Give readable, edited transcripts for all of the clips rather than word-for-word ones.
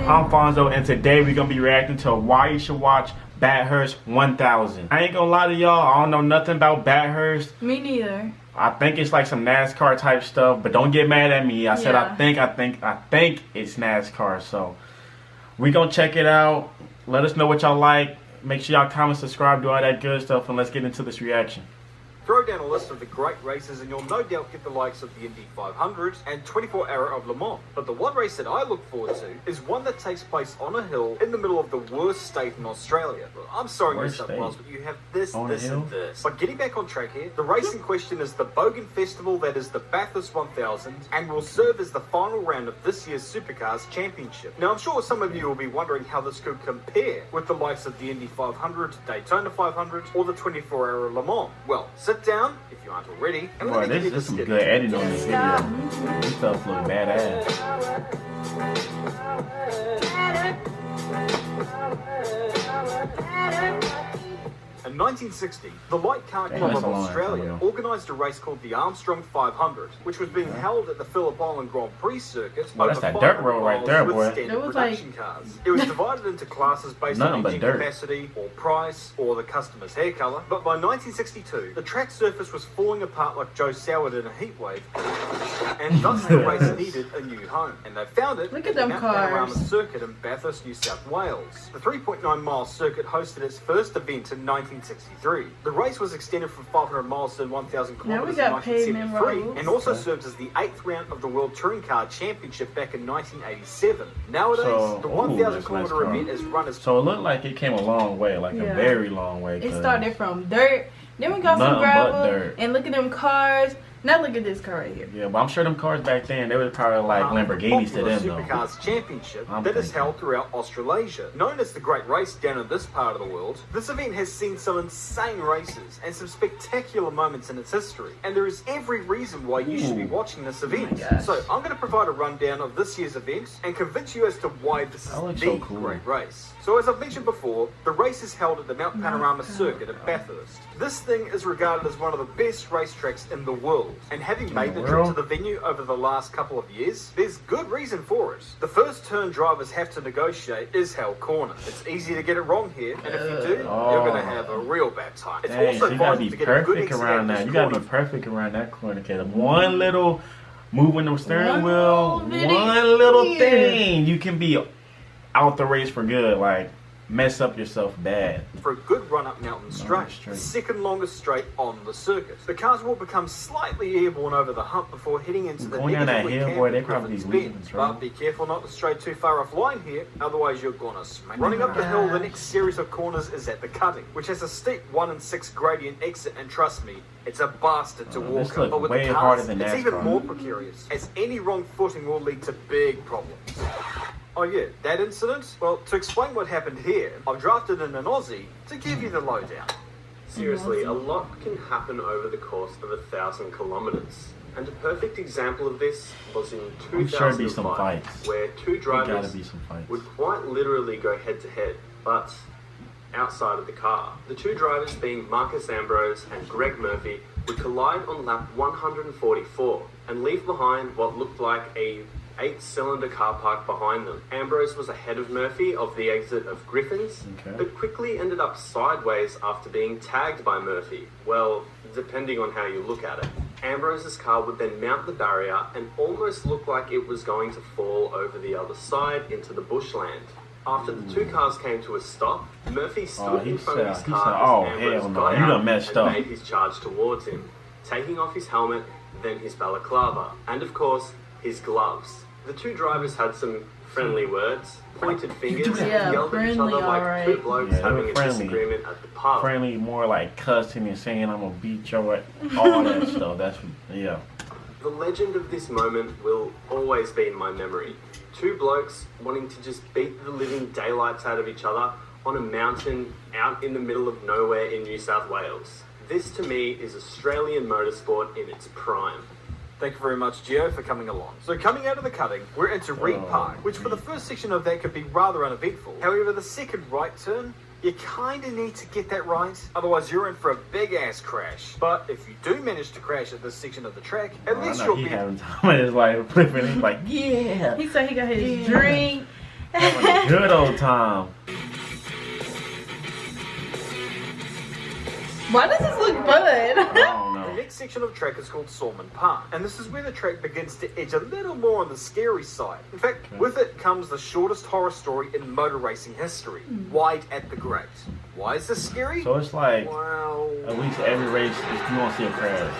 I'm Fonzo, and today we're going to be reacting to why you should watch Bathurst 1000. I ain't gonna lie to y'all, I don't know nothing about Bathurst. Me neither. I think it's like some NASCAR type stuff, but don't get mad at me. I said I think it's NASCAR. So we gonna check it out. Let us know what y'all like. Make sure y'all comment, subscribe, do all that good stuff, and let's get into this reaction. Throw down a list of the great races and you'll no doubt get the likes of the Indy 500 and 24-hour of Le Mans. But the one race that I look forward to is one that takes place on a hill in the middle of the worst state in Australia. I'm sorry, New South Wales, but you have this, and this. But getting back on track here, the race in question is the Bogan Festival, that is the Bathurst 1000, and will serve as the final round of this year's Supercars Championship. Now, I'm sure some of you will be wondering how this could compare with the likes of the Indy 500, Daytona 500, or the 24-hour Le Mans. Well, sit down if you aren't already. And boy, this some good editing on this video. This stuff look badass. In 1960, the Light Car Club of Australia organised a race called the Armstrong 500, which was being held at the Phillip Island Grand Prix circuit over 500 miles with standard production cars. It was divided into classes based on engine capacity, or price, or the customer's hair colour. But by 1962, the track surface was falling apart like Joe Soward in a heatwave, and thus the race needed a new home. And they found it at the Mount Panorama circuit in Bathurst, New South Wales. The 3.9-mile circuit hosted its first event in 1963. The race was extended from 500 miles to 1,000 kilometers in 1973, and also served as the 8th round of the World Touring Car Championship back in 1987. Nowadays, the 1,000 kilometer event is run as... So it looked like it came a long way, like a very long way. It started from dirt, then we got some gravel, and look at them cars. Now look at this car right here. Yeah, but I'm sure them cars back then, they were probably like Lamborghinis to them, though. Supercars Championship that is held throughout Australasia. Known as the Great Race down in this part of the world, this event has seen some insane races and some spectacular moments in its history. And there is every reason why you should be watching this event. So I'm going to provide a rundown of this year's event and convince you as to why this is the great race. So as I've mentioned before, the race is held at the Mount Panorama circuit at Bathurst. This thing is regarded as one of the best racetracks in the world. And having made the trip to the venue over the last couple of years, there's good reason for it. The first turn drivers have to negotiate is Hell Corner. It's easy to get it wrong here, and if you do, you're going to have a real bad time. It's also vital to get a good exit around that. You got to be perfect around that corner, kid. One little move in the steering wheel, one little thing, you can be out the race for good. Like, mess up yourself bad. For a good run up mountain straight, the second longest straight on the circuit. The cars will become slightly airborne over the hump before heading into the negatively cambered Griffin's Bend. But be careful not to stray too far offline here, otherwise you're gonna smack. Running up the hill, the next series of corners is at the cutting, which has a steep 1 in 6 gradient exit, and trust me, it's a bastard to walk up. But with the cars, it's even more precarious, as any wrong footing will lead to big problems. Oh yeah, that incident? Well, to explain what happened here, I've drafted in an Aussie to give you the lowdown. Seriously, a lot can happen over the course of 1,000 kilometers. And a perfect example of this was in 2005, where two drivers would quite literally go head to head, but outside of the car. The two drivers, being Marcus Ambrose and Greg Murphy, would collide on lap 144 and leave behind what looked like a 8-cylinder car park behind them. Ambrose was ahead of Murphy of the exit of Griffin's, but quickly ended up sideways after being tagged by Murphy. Well, depending on how you look at it. Ambrose's car would then mount the barrier and almost look like it was going to fall over the other side into the bushland. After the two cars came to a stop, Murphy stood in front of his car as Ambrose got out and made his charge towards him, taking off his helmet, then his balaclava, and of course, his gloves. The two drivers had some friendly words, pointed fingers, and yelled at each other like two blokes having a disagreement at the pub. Friendly, more like cussing and saying, I'm gonna beat your ass, all that stuff. That's, The legend of this moment will always be in my memory. Two blokes wanting to just beat the living daylights out of each other on a mountain out in the middle of nowhere in New South Wales. This to me is Australian motorsport in its prime. Thank you very much, Gio, for coming along. So coming out of the cutting, we're into Reed Park, which for the first section of that could be rather uneventful. However, the second right turn, you kind of need to get that right, otherwise you're in for a big-ass crash. But if you do manage to crash at this section of the track, at least you'll be... having time. It's like flipping, he's like, yeah! He said he got his drink, Having a good old time. Why does this look fun? I don't know. The next section of the track is called Salmon Park, and this is where the track begins to edge a little more on the scary side. In fact, with it comes the shortest horror story in motor racing history, Wide at the Grate. Why is this scary? So it's like, well, at least every race you won't see a crash.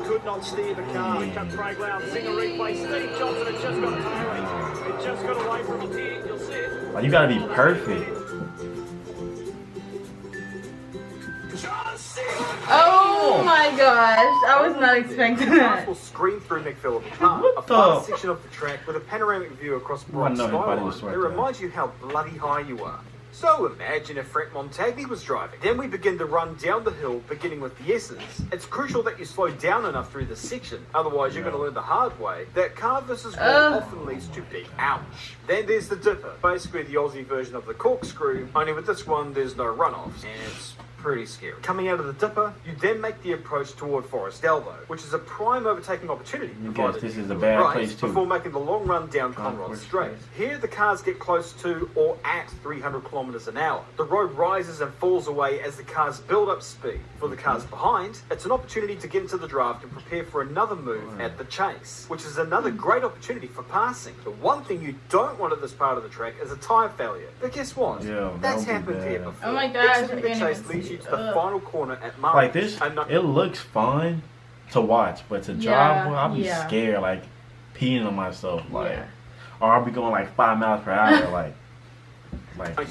Could not steer the car. It comes Craig Lowndes, Singer replay. Steve Johnson had just got away. It just got away from him here. You'll see it. Like, you gotta be perfect. Oh my gosh, I was not expecting that. Will scream through McPhillips Park, a fast section of the track with a panoramic view across broad skyline that reminds you how bloody high you are. So imagine if Frank Montagny was driving. Then we begin to run down the hill, beginning with the S's. It's crucial that you slow down enough through this section, otherwise you're going to learn the hard way that car versus wall often leads to big ouch. Then there's the Dipper, basically the Aussie version of the corkscrew, only with this one there's no runoffs, and it's pretty scary. Coming out of the Dipper, you then make the approach toward Forest Elbow, which is a prime overtaking opportunity. Because this is a bad place too. Before making the long run down Conrod Straight. Here the cars get close to or at 300 kilometers an hour. The road rises and falls away as the cars build up speed. For the cars behind, it's an opportunity to get into the draft and prepare for another move at the chase, which is another great opportunity for passing. The one thing you don't want at this part of the track is a tyre failure. But guess what? Yeah, that's happened here before. Oh my gosh, Exiting the chase leads you to the final corner at Murray. Like this, it looks fun to watch, but to drive, well, I'll be scared, like peeing on myself, like, or I'll be going like 5 miles per hour, like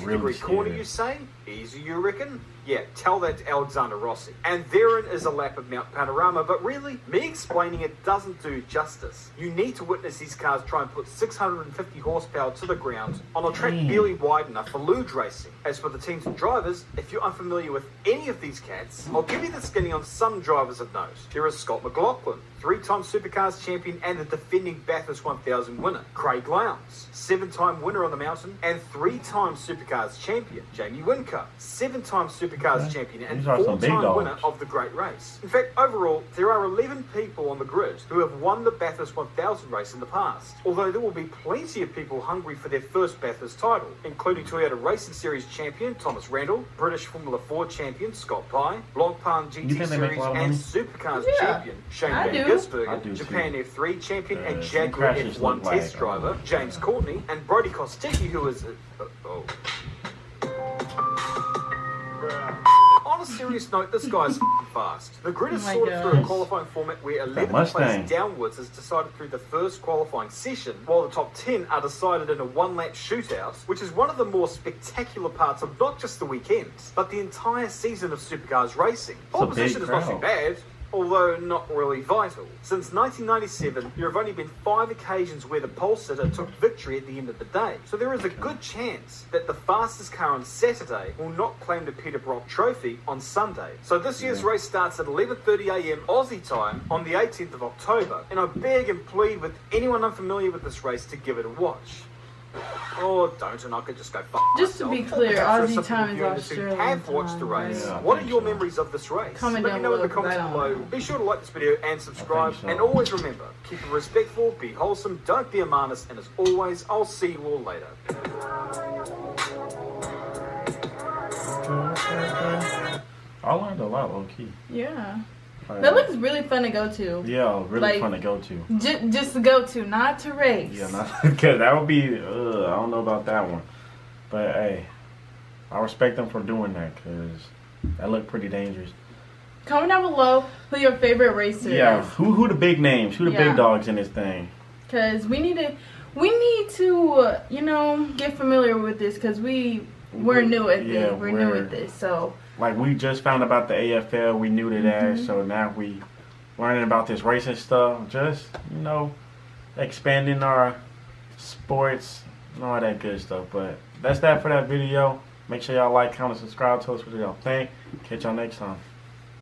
really scary. Corner, you say? Easy, you reckon? Yeah, tell that to Alexander Rossi. And therein is a lap of Mount Panorama, but really, me explaining it doesn't do justice. You need to witness these cars try and put 650 horsepower to the ground on a track barely wide enough for luge racing. As for the teams and drivers, if you're unfamiliar with any of these cats, I'll give you the skinny on some drivers of note. There is Scott McLaughlin, 3-time Supercars champion and the defending Bathurst 1000 winner. Craig Lowndes, 7-time winner on the mountain and 3-time Supercars champion. Jamie Whincup, 7-time Supercars champion and 4-time winner of the Great Race. In fact, overall, there are 11 people on the grid who have won the Bathurst 1000 race in the past. Although there will be plenty of people hungry for their first Bathurst title, including Toyota Racing Series champion Thomas Randall, British Formula 4 champion Scott Pye, Blancpain GT Series and Supercars champion Shane Van Gisbergen, Japan F3 champion and Jaguar F1 test driver James Courtney, and Brody Kostecki, who is on a serious note, this guy's fast. The grid is sorted through a qualifying format where 11th place downwards is decided through the first qualifying session, while the top 10 are decided in a one-lap shootout, which is one of the more spectacular parts of not just the weekends, but the entire season of Supercars racing. Pole position is not too bad, although not really vital. Since 1997, there have only been 5 occasions where the pole sitter took victory at the end of the day. So there is a good chance that the fastest car on Saturday will not claim the Peter Brock Trophy on Sunday. So this year's race starts at 11:30 a.m. Aussie time on the 18th of October, and I beg and plead with anyone unfamiliar with this race to give it a watch. Or don't, and I could just go fuck Just myself. to be clear, Aussie time is Australian have watched the race. Yeah, What are your memories of this race? Comment Let me down know in the below, comments below. Be sure to like this video and subscribe. And always remember, keep it respectful, be wholesome, don't be a menace, and as always, I'll see you all later. I learned a lot, low key. Yeah. That looks really fun to go to. Yeah, really fun to go to. Just to go to, not to race. Yeah, not because that would be. I don't know about that one, but hey, I respect them for doing that because that looked pretty dangerous. Comment down below who your favorite racer is. Yeah, who the big names, who the big dogs in this thing. Because we need to, get familiar with this because we're new at this. We're new at this, so. Like, we just found about the AFL, we knew that, so now we learning about this racing stuff, just, expanding our sports and all that good stuff. But that's that for that video. Make sure y'all like, comment, subscribe, tell us what y'all think. Catch y'all next time.